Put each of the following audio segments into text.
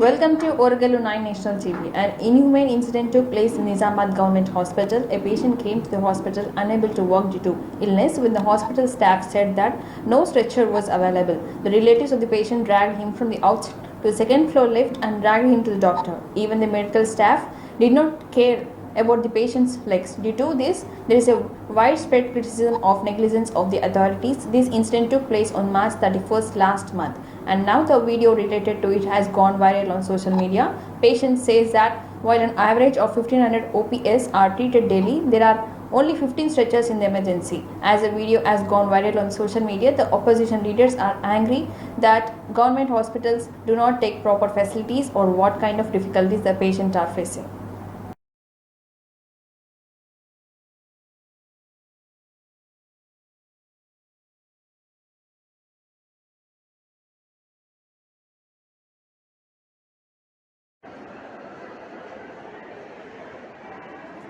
Welcome to ORUGALU9NATIONal TV. An inhumane incident took place in Nizamabad Government Hospital. A patient came to the hospital unable to walk due to illness when the hospital staff said that no stretcher was available. The relatives of the patient dragged him from the outside to the second floor lift and dragged him to the doctor. Even the medical staff did not care about the patient's legs. Due to this, there is a widespread criticism of negligence of the authorities. This incident took place on March 31st last month, and now the video related to it has gone viral on social media. Patient says that while an average of 1500 OPS are treated daily, there are only 15 stretchers in the emergency. As the video has gone viral on social media, the opposition leaders are angry that government hospitals do not take proper facilities or what kind of difficulties the patients are facing.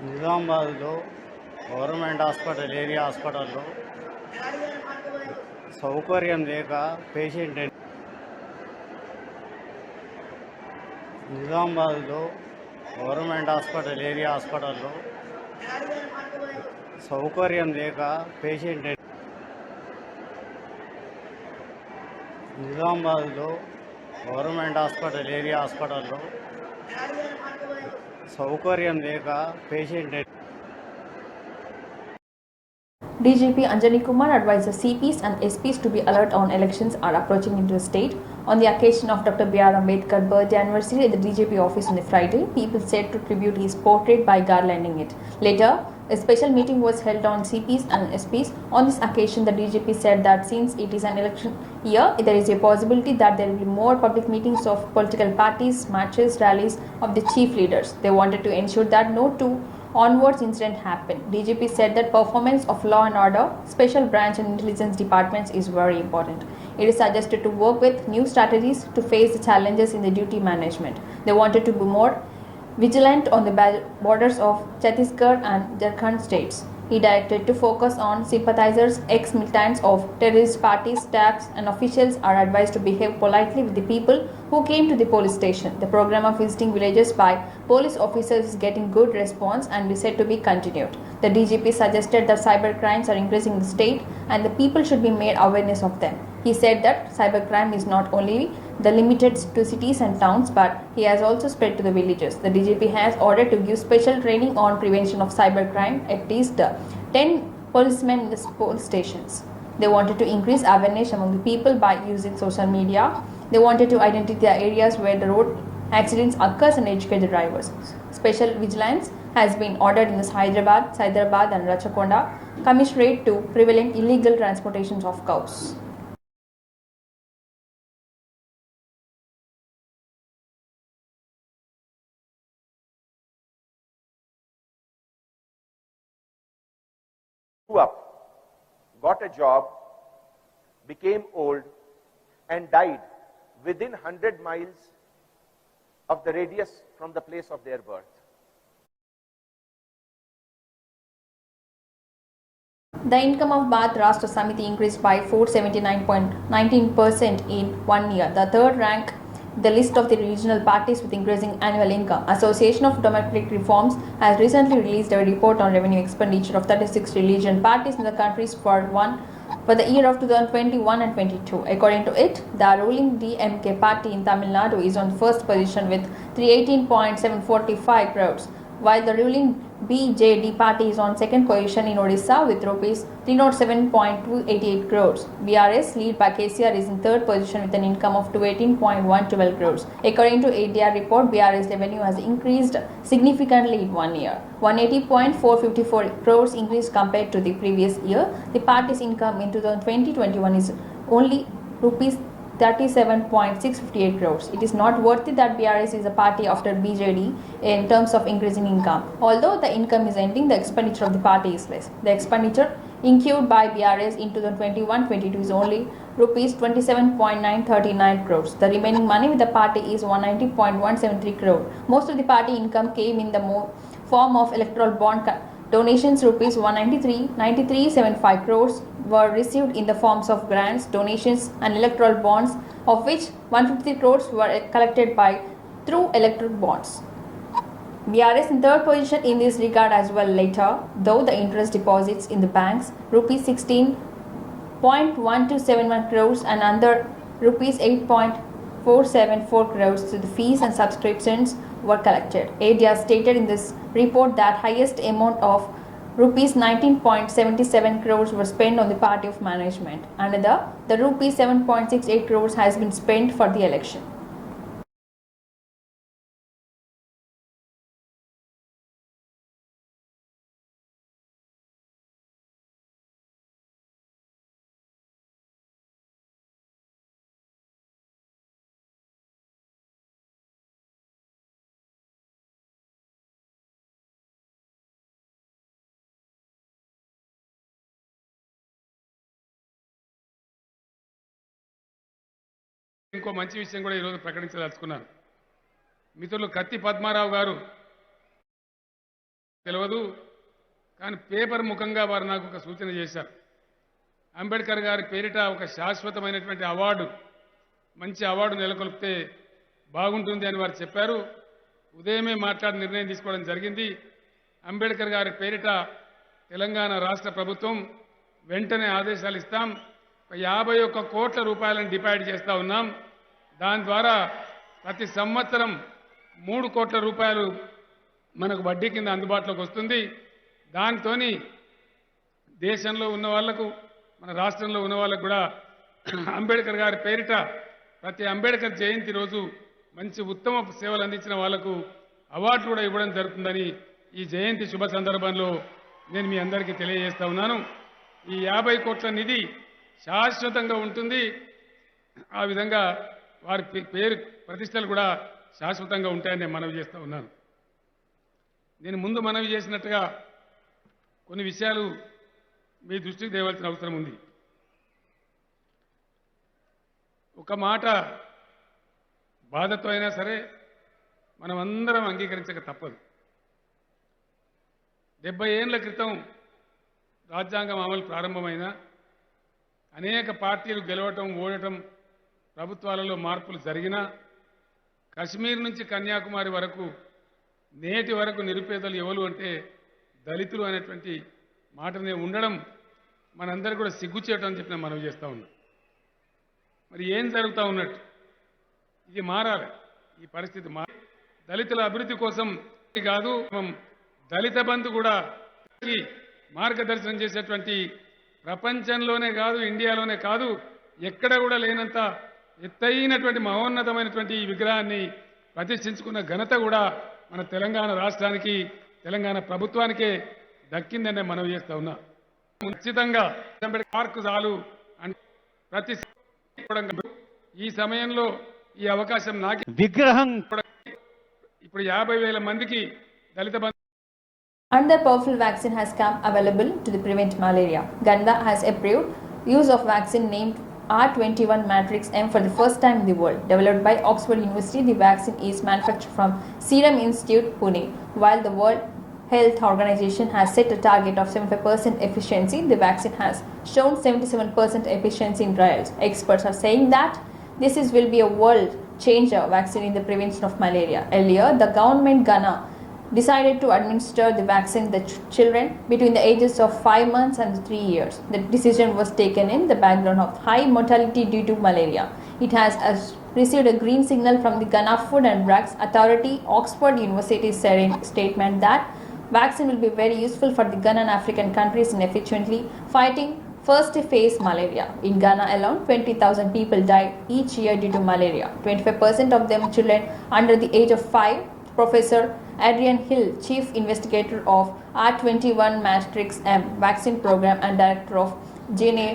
నిజామాబాద్లో government hospital area హాస్పిటల్లో సౌకర్యం లేక patient నిజామాబాద్లో government hospital area హాస్పిటల్లో సౌకర్యం లేక patient నిజామాబాద్లో government hospital area హాస్పిటల్లో సౌకర్యం లేక patient DGP Anjani Kumar advises CPs and SPs to be alert on elections are approaching into the state. On the occasion of Dr. B.R. Ambedkar birthday anniversary at the DGP office on the Friday, people said to tribute his portrait by garlanding it. Later, a special meeting was held on CPs and SPs. On this occasion, the DGP said that since it is an election year, there is a possibility that there will be more public meetings of political parties, marches, rallies of the chief leaders. They wanted to ensure that no two onwards incident happened. DGP said that performance of law and order, special branch and intelligence departments is very important. It is suggested to work with new strategies to face the challenges in the duty management. They wanted to be more vigilant on the borders of Chhattisgarh and Jharkhand states. He directed to focus on sympathizers, ex-militants of terrorist parties, staffs and officials are advised to behave politely with the people who came to the police station. The program of visiting villages by police officers is getting good response and is said to be continued. The DGP suggested that cyber crimes are increasing in the state and the people should be made awareness of them. He said that cybercrime is not only limited to cities and towns, but he has also spread to the villages. The DGP has ordered to give special training on prevention of cybercrime at least 10 policemen in the police stations. They wanted to increase awareness among the people by using social media. They wanted to identify the areas where the road accidents occurs and educate the drivers. Special vigilance has been ordered in the Hyderabad and Rachakonda Commissionerate to prevent illegal transportations of cows. Grew up, got a job, became old, and died within 100 miles of the radius from the place of their birth. The income of Bharat Rashtra Samiti increased by 479.19% in 1 year. The third rank the list of the regional parties with increasing annual income. Association of Democratic Reforms has recently released a report on revenue expenditure of 36 religion parties in the countries for the year of 2021 and 22. According to it, the ruling DMK party in Tamil Nadu is on first position with 318.745 crores, while the ruling BJD party is on second position in Odisha with rupees 307.288 crores. BRS lead by KCR is in third position with an income of 218.112 crores. According to ADR report, BRS revenue has increased significantly in 1 year. 180.454 crores increase compared to the previous year. The party's income in 2020-21 is only rupees 37.658 crores. It is not worthy that BRS is a party after BJD in terms of increasing income. Although the income is ending, the expenditure of the party is less. The expenditure incurred by BRS in 2021-22 is only rupees 27.939 crores. The remaining money with the party is 190.173 crore. Most of the party income came in the form of electoral bond donations. Rupees 193.9375 crores were received in the forms of grants, donations and electoral bonds, of which 150 crores were collected by through electoral bonds. BRS in third position in this regard as well later, though the interest deposits in the banks rupees 16.1271 crores and under rupees 8.474 crores to the fees and subscriptions were collected. ADR stated in this report that highest amount of rupees 19.77 crores were spent on the party of management. Another, the rupees 7.68 crores has been spent for the election. ఇంకో మంచి విషయం కూడా ఈరోజు ప్రకటించదలుచుకున్నాను. మిత్రులు కత్తి పద్మారావు గారు తెలియదు, కానీ పేపర్ ముఖంగా వారు నాకు ఒక సూచన చేశారు. అంబేద్కర్ గారి పేరిట ఒక శాశ్వతమైనటువంటి అవార్డు, మంచి అవార్డు నెలకొల్పితే బాగుంటుంది అని వారు చెప్పారు. ఉదయమే మాట్లాడి నిర్ణయం తీసుకోవడం జరిగింది. అంబేద్కర్ గారి పేరిట తెలంగాణ రాష్ట్ర ప్రభుత్వం వెంటనే ఆదేశాలు ఇస్తాం. 51 కోట్ల రూపాయలను డిపాజిట్ చేస్తూ ఉన్నాం. దాని ద్వారా ప్రతి సంవత్సరం 3 కోట్ల రూపాయలు మనకు వడ్డీ కింద అందుబాటులోకి వస్తుంది. దానితోని దేశంలో ఉన్న వాళ్లకు, మన రాష్ట్రంలో ఉన్న వాళ్ళకు కూడా అంబేద్కర్ గారి పేరిట ప్రతి అంబేద్కర్ జయంతి రోజు మంచి ఉత్తమ సేవలు అందించిన వాళ్లకు అవార్డు కూడా ఇవ్వడం జరుగుతుందని ఈ జయంతి శుభ సందర్భంలో నేను మీ అందరికీ తెలియజేస్తా ఉన్నాను. ఈ 50 కోట్ల నిధి శాశ్వతంగా ఉంటుంది. ఆ విధంగా వారి పేరు ప్రతిష్టలు కూడా శాశ్వతంగా ఉంటాయని నేను మనవి చేస్తూ ఉన్నాను. నేను ముందు మనవి చేసినట్టుగా కొన్ని విషయాలు మీ దృష్టికి తేవాల్సిన అవసరం ఉంది. ఒక మాట బాధతో అయినా సరే మనం అందరం అంగీకరించక తప్పదు. 70 ఏళ్ల క్రితం రాజ్యాంగం అమలు ప్రారంభమైన అనేక పార్టీలు గెలవటం, ఓడటం, ప్రభుత్వాలలో మార్పులు జరిగినా కశ్మీర్ నుంచి కన్యాకుమారి వరకు నేటి వరకు నిరుపేదలు ఎవరు అంటే దళితులు అనేటువంటి మాటనే ఉండడం మనందరూ కూడా సిగ్గుచేయటం అని చెప్పి మనం చేస్తూ ఉన్నాం. మరి ఏం జరుగుతూ ఉన్నట్టు? ఇది మారాలి. ఈ పరిస్థితి దళితుల అభివృద్ధి కోసం కాదు, దళిత బంధు కూడా మార్గదర్శనం చేసేటువంటి ప్రపంచంలోనే కాదు, ఇండియాలోనే కాదు, ఎక్కడ కూడా లేనంత ఎత్తైనటువంటి మహోన్నతమైనటువంటి ఈ విగ్రహాన్ని ప్రతిష్ఠించుకున్న ఘనత కూడా మన తెలంగాణ రాష్ట్రానికి, తెలంగాణ ప్రభుత్వానికే దక్కిందనే మనం చేస్తా ఉన్నా. ఖచ్చితంగా పార్కు చాలు అంటే ప్రతి ఈ సమయంలో ఈ అవకాశం నాకు విగ్రహం ఇప్పుడు 50,000 మందికి దళిత బంధు. Another powerful vaccine has come available to prevent malaria. Ghana has approved use of vaccine named R21 Matrix M for the first time in the world. Developed by Oxford University, the vaccine is manufactured from Serum Institute, Pune. While the World Health Organization has set a target of 75% efficiency, the vaccine has shown 77% efficiency in trials. Experts are saying that this will be a world changer vaccine in the prevention of malaria. Earlier, the government Ghana decided to administer the vaccine to children between the ages of 5 months and 3 years. The decision was taken in the background of high mortality due to malaria. It has received a green signal from the Ghana Food and Drugs Authority. Oxford University said in a statement that vaccine will be very useful for the Ghana and African countries in efficiently fighting first phase malaria. In Ghana alone, 20,000 people die each year due to malaria. 25% of them children under the age of 5. Professor Adrian Hill, Chief Investigator of R21 Matrix M Vaccine Program and Director of GNA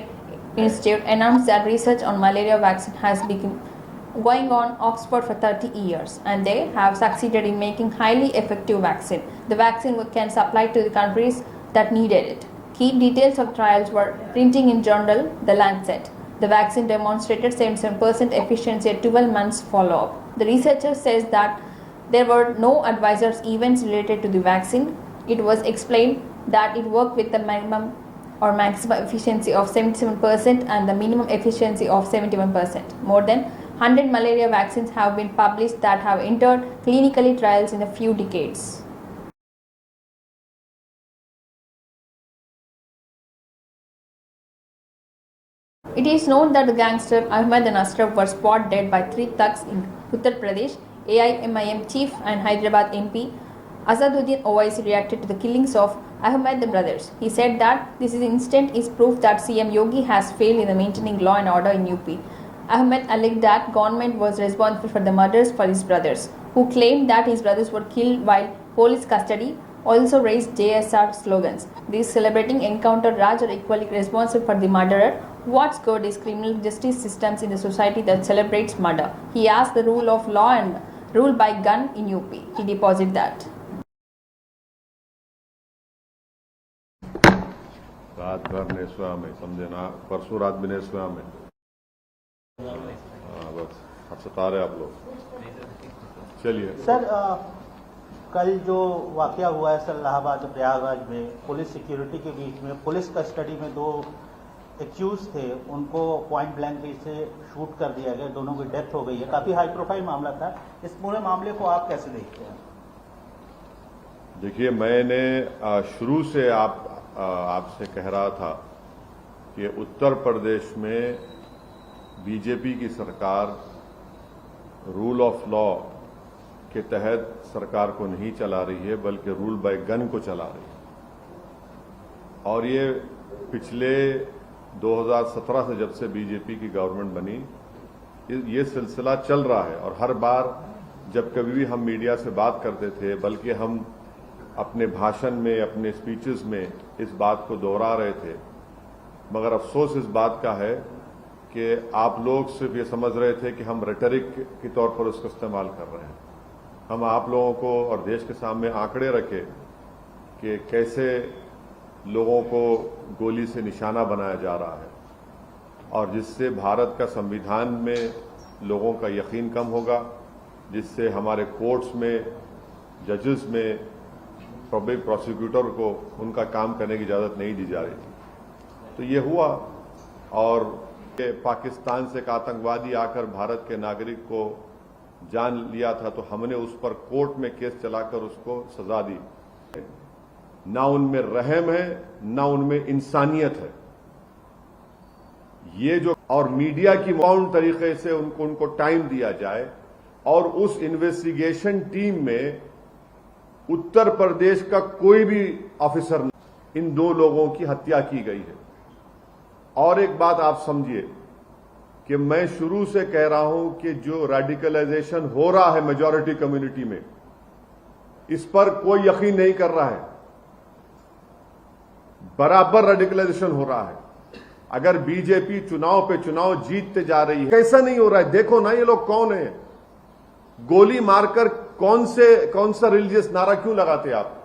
Institute, announced that research on malaria vaccine has been going on Oxford for 30 years and they have succeeded in making highly effective vaccine. The vaccine can supply to the countries that needed it. Key details of trials were printing in journal The Lancet. The vaccine demonstrated 77% efficiency at 12 months follow-up. The researcher says that there were no adverse events related to the vaccine. It was explained that it worked with the minimum or maximum efficiency of 77% and the minimum efficiency of 71%. More than 100 malaria vaccines have been published that have entered clinical trials in a few decades. It is known that the gangster Ahmed and Ashraf were spot dead by 3 thugs in Uttar Pradesh. AIMIM chief and Hyderabad MP Asaduddin Owaisi reacted to the killings of Ahmed the brothers. He said that this incident is proof that CM Yogi has failed in maintaining law and order in UP. Ahmed alleged that government was responsible for the murders for his brothers, who claimed that his brothers were killed while police custody. Also raised JSR slogans. These celebrating encounter Raj are equally responsible for the murderer. What's good is criminal justice systems in the society that celebrates murder. He asked the rule of law and rule by gun in UP. He deposited that. रात भर ने सोया में समझे ना, परसों रात भी ने सोया में। बस अब सता रहे आप लोग। चलिए सर, कल जो वाकया हुआ है सर इलाहाबाद प्रयागराज में, पुलिस सिक्योरिटी के बीच में पुलिस कस्टडी में 2 एक्यूज थे, उनको पॉइंट ब्लैंक से शूट कर दिया गया, दोनों की डेथ हो गई है। काफी हाई प्रोफाइल मामला था। इस पूरे मामले को आप कैसे देखते हैं? देखिए, मैंने शुरू से आपसे कह रहा था कि उत्तर प्रदेश में बीजेपी की सरकार रूल ऑफ लॉ के तहत सरकार को नहीं चला रही है, बल्कि रूल बाय गन को चला रही है। और ये पिछले 2017 से जब से बीजेपी की गवर्नमेंट बनी, ये सिलसिला चल रहा है। और हर बार जब कभी भी हम मीडिया से बात करते थे, बल्कि हम अपने भाषण में, अपने स्पीचेस में इस बात को दोहरा रहे थे। मगर अफसोस इस बात का है कि आप लोग सिर्फ ये समझ रहे थे कि हम रेटरिक के तौर पर उसका इस्तेमाल कर रहे हैं। हम आप लोगों को और देश के सामने आंकड़े रखे कि कैसे लोगों को गोली से निशाना बनाया जा रहा है, और जिससे भारत का संविधान में लोगों का यकीन कम होगा, जिससे हमारे कोर्ट्स में, जजेस में, पब्लिक प्रोसिक्यूटर को उनका काम करने की इजाजत नहीं दी जा रही थी। तो ये हुआ, और पाकिस्तान से एक आतंकवादी आकर भारत के नागरिक को जान लिया था, तो हमने उस पर कोर्ट में केस चलाकर उसको सजा दी। ना उनमें रहम है, ना उनमें इंसानियत है। ये जो और मीडिया की माउंट तरीके से उनको टाइम दिया जाए, और उस इन्वेस्टिगेशन टीम में उत्तर प्रदेश का कोई भी ऑफिसर नहीं। इन 2 लोगों की हत्या की गई है। और एक बात आप समझिए कि मैं शुरू से कह रहा हूं कि जो रेडिकलाइजेशन हो रहा है मेजॉरिटी कम्युनिटी में, इस पर कोई यकीन नहीं कर रहा है। बराबर रेडिकलाइजेशन हो रहा है। अगर बीजेपी चुनाव पे चुनाव जीतते जा रही है, कैसा नहीं हो रहा है? देखो ना, ये लोग कौन है? गोली मारकर कौन सा रिलीजियस नारा क्यों लगाते आप?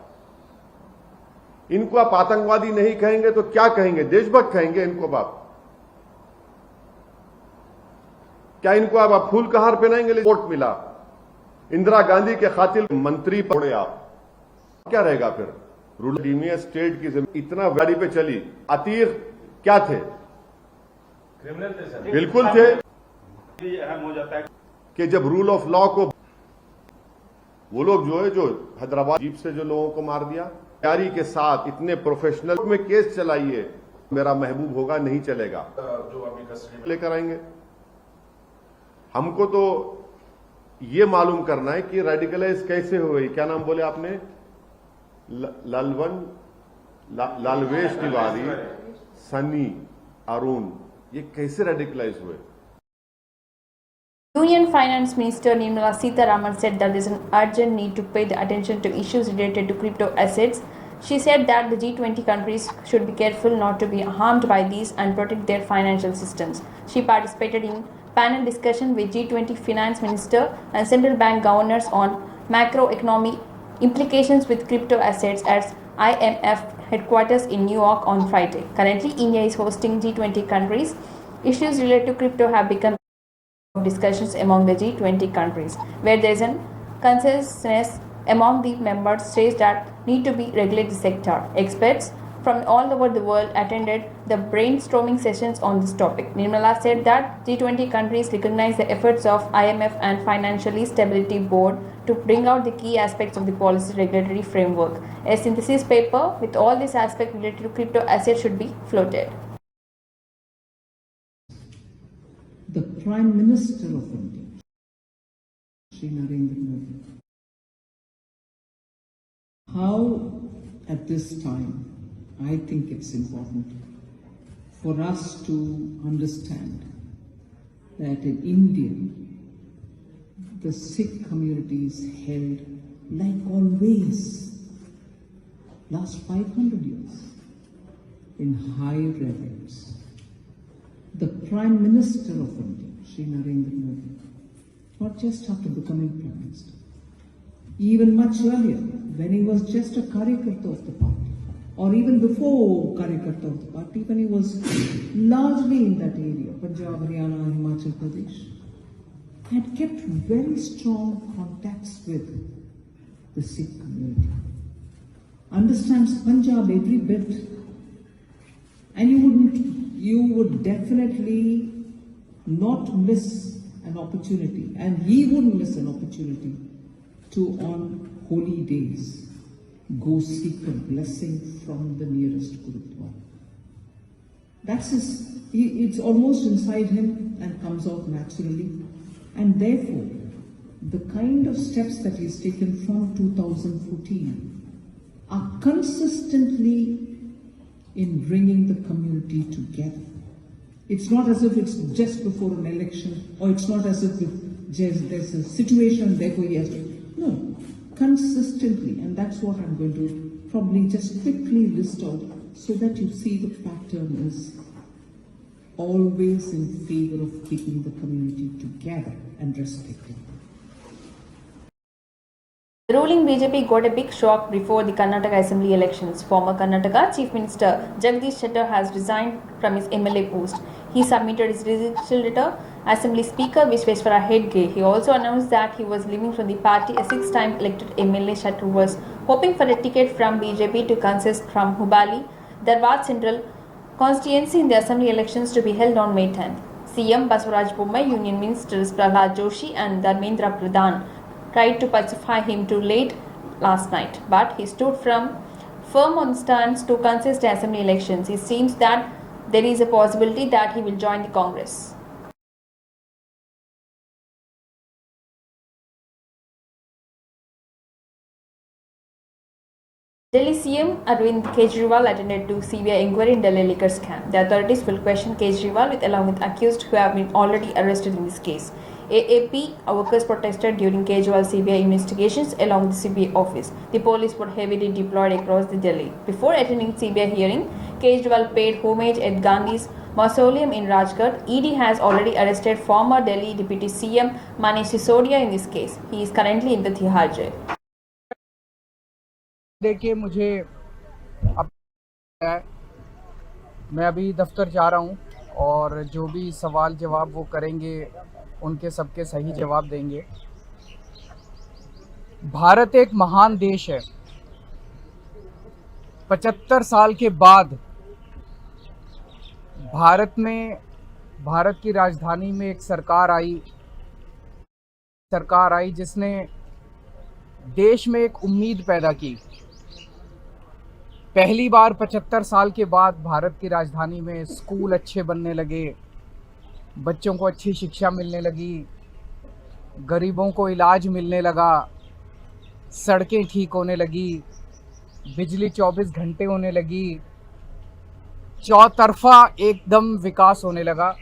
इनको आप आतंकवादी नहीं कहेंगे तो क्या कहेंगे? देशभक्त कहेंगे इनको आप? क्या इनको आप फूल का हार पहनाएंगे? रिपोर्ट मिला इंदिरा गांधी के खातिर मंत्री पड़े, आप क्या रहेगा फिर? रूरल स्टेट की जमीन इतना गाड़ी पे चली, अतीर क्या थे? क्रिमिनल थे सर। बिल्कुल थे। अहम हो जाता है कि जब रूल ऑफ लॉ को वो लोग जो हैदराबाद जीप से जो लोगों को मार दिया, तैयारी के साथ इतने प्रोफेशनल में केस चलाइए, मेरा महबूब होगा, नहीं चलेगा। जो अभी कस्टडी लेकर आएंगे, हमको तो ये मालूम करना है कि रेडिकलाइज कैसे हुए। क्या नाम बोले आपने? लालवेश तिवारी, सनी, अरुण, ये कैसे रेडिकलाइज हुए? Union Finance Minister Nirmala Sitharaman said that there is an urgent need to pay the attention to issues related to crypto assets. She said that the G20 countries should be careful not to be harmed by these and protect their financial systems. She participated in panel discussion with G20 finance minister and central bank governors on macroeconomic implications with crypto assets at IMF headquarters in New York on Friday. Currently, India is hosting G20 countries. Issues related to crypto have become discussions among the G20 countries, where there is a consensus among the member states that need to be regulate the sector. Experts from all over the world attended the brainstorming sessions on this topic. Nirmala said that G20 countries recognize the efforts of IMF and Financial Stability Board to bring out the key aspects of the policy regulatory framework. A synthesis paper with all these aspects related to crypto assets should be floated. The Prime Minister of India, Shri Narendra Modi, how at this time I think it's important for us to understand that in India the Sikh community is held, like always, last 500 years, in high reverence. The Prime Minister of India, Shri Narendra Modi, not just after becoming Prime Minister, even much earlier, when he was just a Karyakarta of the party, or even before Karyakarta of the party, when he was largely in that area, Punjab, Haryana, Himachal Pradesh, had kept very strong contacts with the Sikh community. Understands Punjab every bit, and you would definitely not miss an opportunity, and he wouldn't miss an opportunity to, on holy days, go seek a blessing from the nearest Gurudwara. That's it's almost inside him and comes out naturally. And therefore, the kind of steps that he's taken from 2014 are consistently in bringing the community together. It's not as if it's just before an election, or it's not as if there's a situation and therefore he has to. No, consistently, and that's what I'm going to probably just quickly list out so that you see the pattern is always in favor of keeping the community together and respecting them. The ruling BJP got a big shock before the Karnataka Assembly elections. Former Karnataka Chief Minister Jagdish Shettar has resigned from his MLA post. He submitted his resignation letter. Assembly Speaker Vishweshwara Hedge. He also announced that he was leaving from the party. A 6-time elected MLA Shettar was hoping for a ticket from BJP to contest from Hubballi, Dharwad Central constituency in the Assembly elections to be held on May 10th. CM Basavaraj Bommai, Union Ministers Prahlad Joshi and Dharmendra Pradhan tried to pacify him too late last night, but he stood firm on stance to contest the Assembly elections. It seems that there is a possibility that he will join the Congress. Delhi CM Arvind Kejriwal attended to CBI inquiry in Delhi liquor scam. The authorities will question Kejriwal along with accused who have been already arrested in this case. AAP workers protested during Kejriwal's CBI investigations along the CBI office. The police were heavily deployed across the Delhi. Before attending CBI hearing, Kejriwal paid homage at Gandhi's mausoleum in Rajghat. ED has already arrested former Delhi Deputy CM Manish Sisodia in this case. He is currently in the Tihar jail. देखिए मुझे अब मैं अभी दफ्तर जा रहा हूं और जो भी सवाल जवाब वो करेंगे उनके सबके सही जवाब देंगे। भारत एक महान देश है। 75 साल के बाद भारत की राजधानी में एक सरकार आई जिसने देश में एक उम्मीद पैदा की। पहली बार 75 साल के बाद भारत की राजधानी में स्कूल अच्छे बनने लगे, बच्चों को अच्छी शिक्षा मिलने लगी, गरीबों को इलाज मिलने लगा, सड़कें ठीक होने लगी, बिजली 24 घंटे होने लगी, चौतरफा एकदम विकास होने लगा,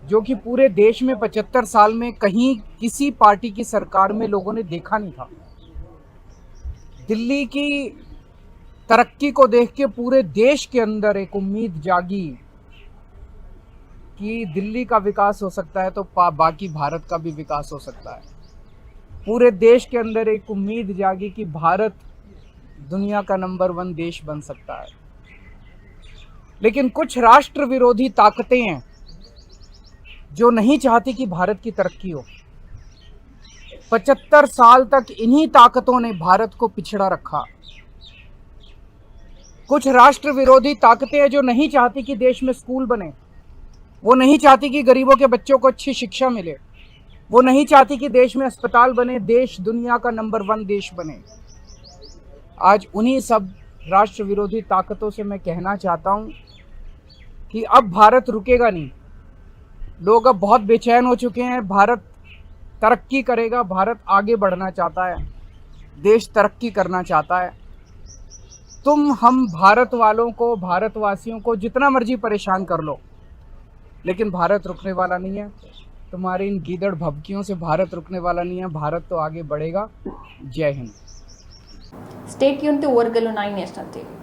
जो कि पूरे देश में 75 साल में कहीं किसी पार्टी की सरकार में लोगों ने देखा नहीं था। दिल्ली की तरक्की को देख के पूरे देश के अंदर एक उम्मीद जागी कि दिल्ली का विकास हो सकता है तो बाकी भारत का भी विकास हो सकता है। पूरे देश के अंदर एक उम्मीद जागी कि भारत दुनिया का नंबर 1 देश बन सकता है। लेकिन कुछ राष्ट्र विरोधी ताकतें हैं जो नहीं चाहती कि भारत की तरक्की हो। 75 साल तक इन्हीं ताकतों ने भारत को पिछड़ा रखा। कुछ राष्ट्र विरोधी ताकतें हैं जो नहीं चाहती कि देश में स्कूल बने, वो नहीं चाहती कि गरीबों के बच्चों को अच्छी शिक्षा मिले, वो नहीं चाहती कि देश में अस्पताल बने, देश दुनिया का नंबर 1 देश बने। आज उन्हीं सब राष्ट्र विरोधी ताकतों से मैं कहना चाहता हूं कि अब भारत रुकेगा नहीं। लोग अब बहुत बेचैन हो चुके हैं। भारत तरक्की करेगा, भारत आगे बढ़ना चाहता है, देश तरक्की करना चाहता है। तुम हम भारत वालों को, भारतवासियों को जितना मर्जी परेशान कर लो, लेकिन भारत रुकने वाला नहीं है। तुम्हारी इन गीदड़ भभकियों से भारत रुकने वाला नहीं है। भारत तो आगे बढ़ेगा। जय Hind. Stay tuned to ORUGALU9 National TV.